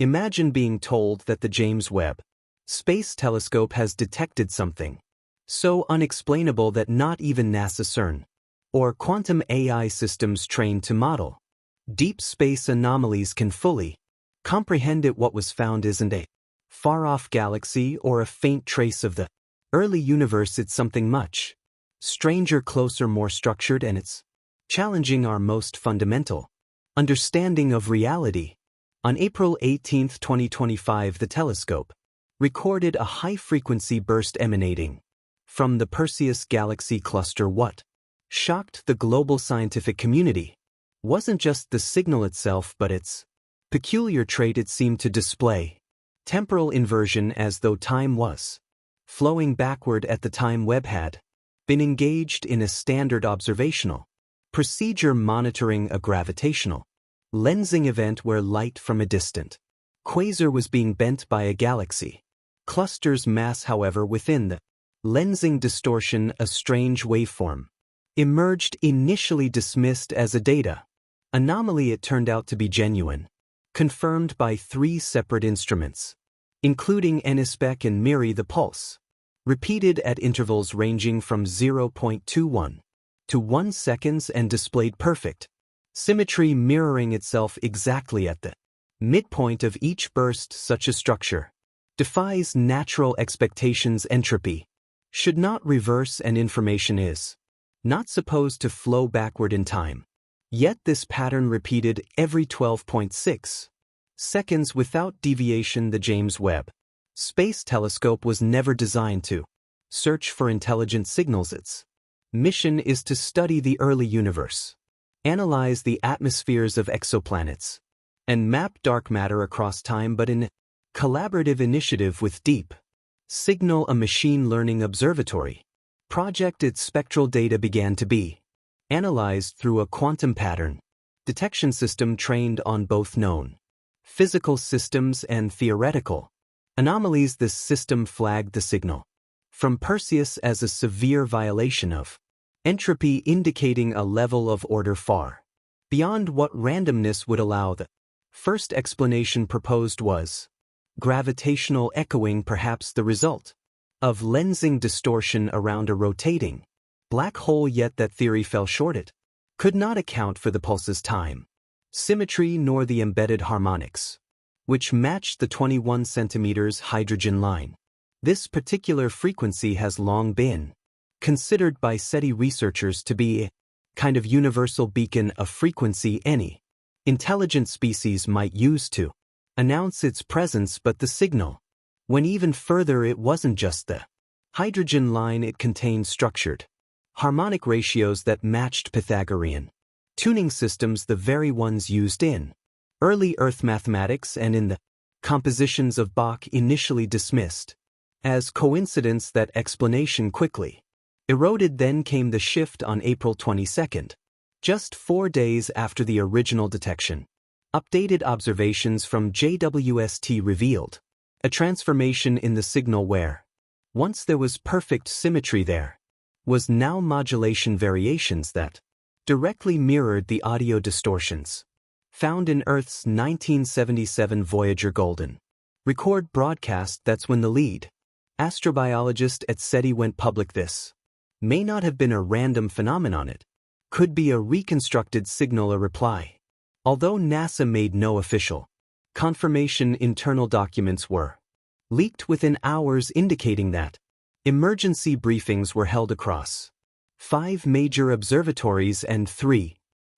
Imagine being told that the James Webb Space Telescope has detected something so unexplainable that not even NASA CERN or quantum AI systems trained to model deep space anomalies can fully comprehend it. What was found isn't a far-off galaxy or a faint trace of the early universe. It's something much stranger, closer, more structured, and it's challenging our most fundamental understanding of reality. On April 18, 2025, the telescope recorded a high-frequency burst emanating from the Perseus galaxy cluster. What shocked the global scientific community wasn't just the signal itself, but its peculiar trait. It seemed to display temporal inversion, as though time was flowing backward at the time Webb had been engaged in a standard observational procedure monitoring a gravitational lensing event where light from a distant quasar was being bent by a galaxy cluster's mass. However, within the lensing distortion, a strange waveform emerged, initially dismissed as a data anomaly. It turned out to be genuine, confirmed by 3 separate instruments, including NSPEC and MIRI. The pulse, repeated at intervals ranging from 0.21 to 1 seconds, and displayed perfect symmetry, mirroring itself exactly at the midpoint of each burst. Such a structure defies natural expectations. Entropy should not reverse, and information is not supposed to flow backward in time. Yet this pattern repeated every 12.6 seconds without deviation. The James Webb Space Telescope was never designed to search for intelligent signals. Its mission is to study the early universe, analyze the atmospheres of exoplanets, and map dark matter across time. But in a collaborative initiative with Deep Signal, a machine learning observatory project, its spectral data began to be analyzed through a quantum pattern detection system trained on both known physical systems and theoretical anomalies. This system flagged the signal from Perseus as a severe violation of entropy, indicating a level of order far beyond what randomness would allow. The first explanation proposed was gravitational echoing, perhaps the result of lensing distortion around a rotating black hole. Yet that theory fell short. It could not account for the pulse's time symmetry nor the embedded harmonics, which matched the 21 centimeters hydrogen line. This particular frequency has long been considered by SETI researchers to be a kind of universal beacon, a frequency any intelligent species might use to announce its presence. But the signal went even further. It wasn't just the hydrogen line. It contained structured harmonic ratios that matched Pythagorean tuning systems, the very ones used in early Earth mathematics and in the compositions of Bach. Initially dismissed as coincidence, that explanation quickly eroded. Then came the shift on April 22, just 4 days after the original detection. Updated observations from JWST revealed a transformation in the signal where once there was perfect symmetry, there was now modulation variations that directly mirrored the audio distortions found in Earth's 1977 Voyager Golden record broadcast. That's when the lead astrobiologist at SETI went public. This may not have been a random phenomenon. It could be a reconstructed signal, a reply. Although NASA made no official confirmation, internal documents were leaked within hours indicating that emergency briefings were held across 5 major observatories and 3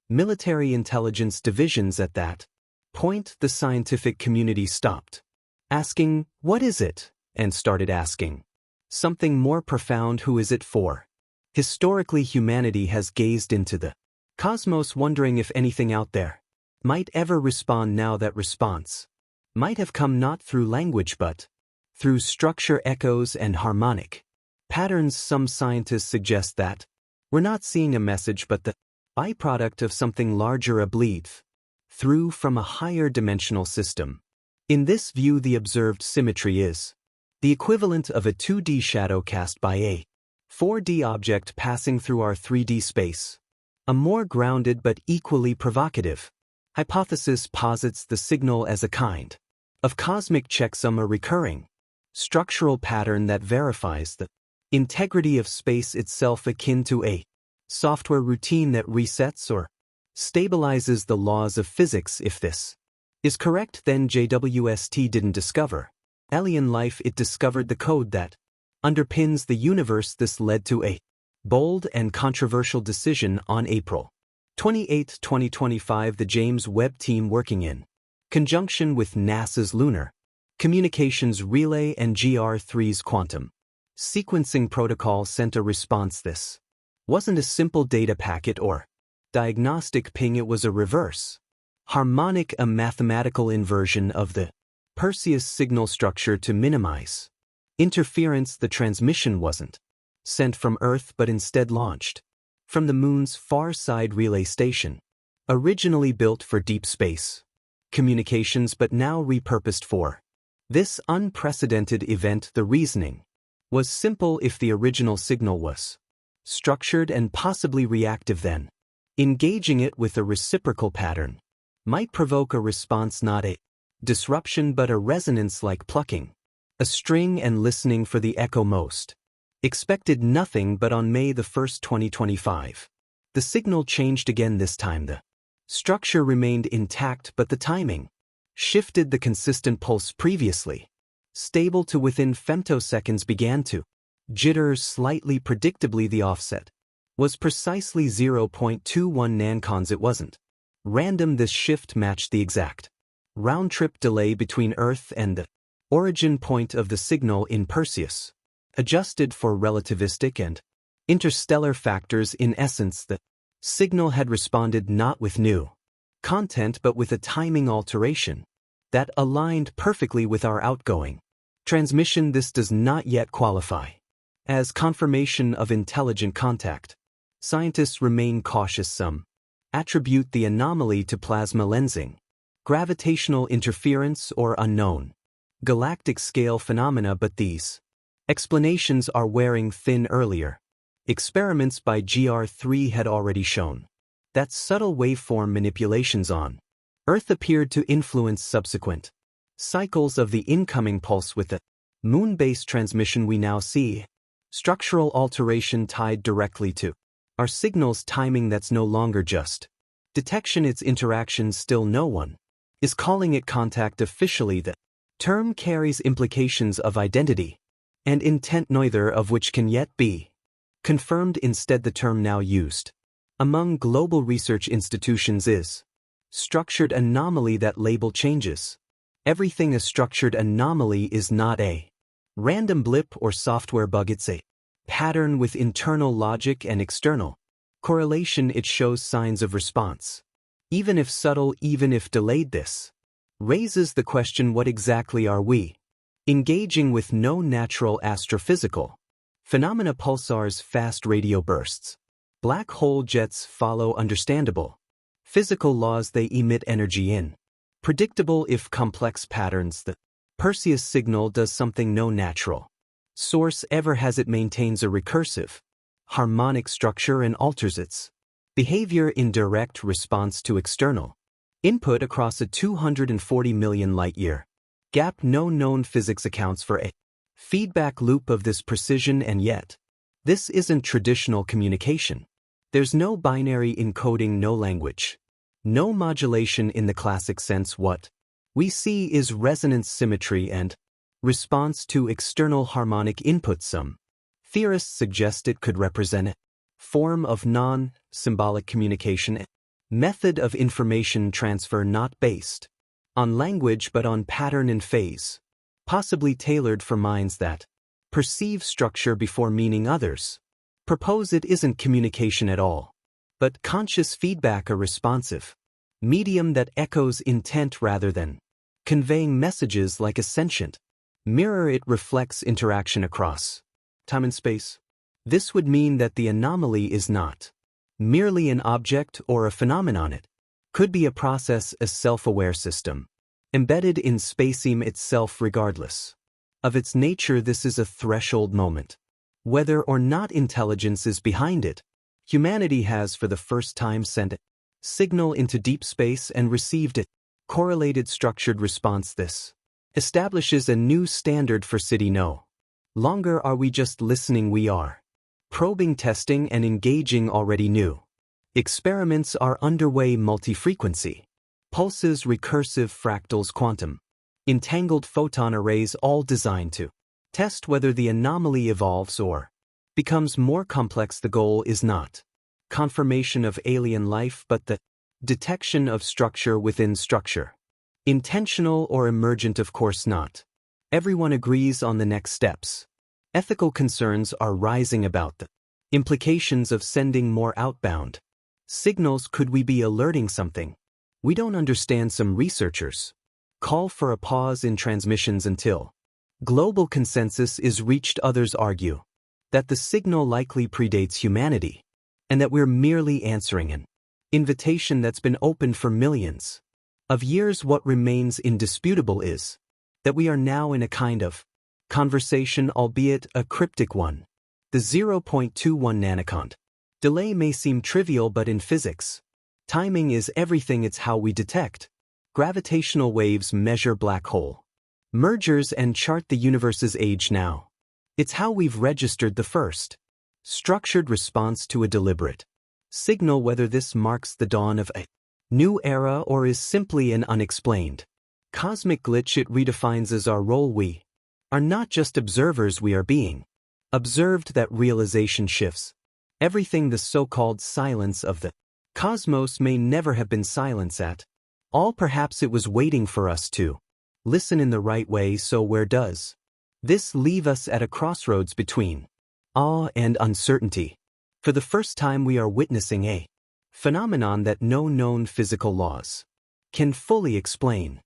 military intelligence divisions. At that point, the scientific community stopped asking, "What is it?" and started asking something more profound: who is it for? Historically, humanity has gazed into the cosmos, wondering if anything out there might ever respond. Now that response might have come not through language but through structure, echoes, and harmonic patterns. Some scientists suggest that we're not seeing a message but the byproduct of something larger, a bleed through from a higher dimensional system. In this view, the observed symmetry is the equivalent of a 2D shadow cast by a 4D object passing through our 3D space. A more grounded but equally provocative hypothesis posits the signal as a kind of cosmic checksum, a recurring structural pattern that verifies the integrity of space itself, akin to a software routine that resets or stabilizes the laws of physics. If this is correct, then JWST didn't discover alien life, it discovered the code that underpins the universe. This led to a bold and controversial decision on April 28, 2025. The James Webb team, working in conjunction with NASA's Lunar Communications Relay and GR3's quantum sequencing protocol, sent a response. This wasn't a simple data packet or diagnostic ping, it was a reverse harmonic, a mathematical inversion of the Perseus signal structure to minimize interference. The transmission wasn't sent from Earth but instead launched from the Moon's far side relay station, originally built for deep space communications but now repurposed for this unprecedented event. The reasoning was simple: if the original signal was structured and possibly reactive, then engaging it with a reciprocal pattern might provoke a response, not a disruption but a resonance, like plucking a string and listening for the echo. Most expected nothing, but on May 1, 2025, the signal changed again. This time the structure remained intact, but the timing shifted. The consistent pulse, previously stable to within femtoseconds, began to jitter slightly. Predictably, the offset was precisely 0.21 nancons. It wasn't random. This shift matched the exact round-trip delay between Earth and the origin point of the signal in Perseus, adjusted for relativistic and interstellar factors. In essence, the signal had responded not with new content but with a timing alteration that aligned perfectly with our outgoing transmission. This does not yet qualify as confirmation of intelligent contact. Scientists remain cautious. Some attribute the anomaly to plasma lensing, gravitational interference, or unknown galactic scale phenomena, but these explanations are wearing thin. Earlier experiments by GR3 had already shown that subtle waveform manipulations on Earth appeared to influence subsequent cycles of the incoming pulse. With the Moon-based transmission, we now see structural alteration tied directly to our signal's timing. That's no longer just detection, it's interaction. Still, no one is calling it contact officially. The term carries implications of identity and intent, neither of which can yet be confirmed. Instead, the term now used among global research institutions is structured anomaly. That label changes everything. A structured anomaly is not a random blip or software bug, it's a pattern with internal logic and external correlation. It shows signs of response, even if subtle, even if delayed. This raises the question, what exactly are we engaging with? No natural astrophysical phenomena, pulsars, fast radio bursts, black hole jets follow understandable physical laws. They emit energy in predictable, if complex, patterns. The Perseus signal does something no natural source ever has. It maintains a recursive harmonic structure and alters its behavior in direct response to external input across a 240 million light-year gap. No known physics accounts for a feedback loop of this precision, and yet this isn't traditional communication. There's no binary encoding, no language, no modulation in the classic sense. What we see is resonance, symmetry, and response to external harmonic input. Some theorists suggest it could represent a form of non-symbolic communication, a method of information transfer not based on language but on pattern and phase, possibly tailored for minds that perceive structure before meaning. Others propose it isn't communication at all, but conscious feedback, a responsive medium that echoes intent rather than conveying messages like a sentient mirror. It reflects interaction across time and space. This would mean that the anomaly is not merely an object or a phenomenon. It could be a process, a self-aware system, embedded in spacetime itself. Regardless of its nature, this is a threshold moment. Whether or not intelligence is behind it, humanity has for the first time sent a signal into deep space and received a correlated structured response. This establishes a new standard for city no longer are we just listening, we are probing, testing, and engaging already new experiments are underway. Multi-frequency pulses, recursive fractals, quantum entangled photon arrays, all designed to test whether the anomaly evolves or becomes more complex. The goal is not confirmation of alien life but the detection of structure within structure. Intentional or emergent? Of course not. Everyone agrees on the next steps. Ethical concerns are rising about the implications of sending more outbound signals. Could we be alerting something we don't understand? Some researchers call for a pause in transmissions until global consensus is reached. Others argue that the signal likely predates humanity and that we're merely answering an invitation that's been opened for millions of years. What remains indisputable is that we are now in a kind of conversation, albeit a cryptic one. The 0.21 nanocont delay may seem trivial, but in physics, timing is everything. It's how we detect gravitational waves, measure black hole mergers, and chart the universe's age now. It's how we've registered the first structured response to a deliberate signal. Whether this marks the dawn of a new era or is simply an unexplained cosmic glitch, it redefines as our role. We are not just observers, we are being observed. That realization shifts everything. The so-called silence of the cosmos may never have been silence at all. Perhaps it was waiting for us to listen in the right way. So where does this leave us? At a crossroads between awe and uncertainty. For the first time, we are witnessing a phenomenon that no known physical laws can fully explain.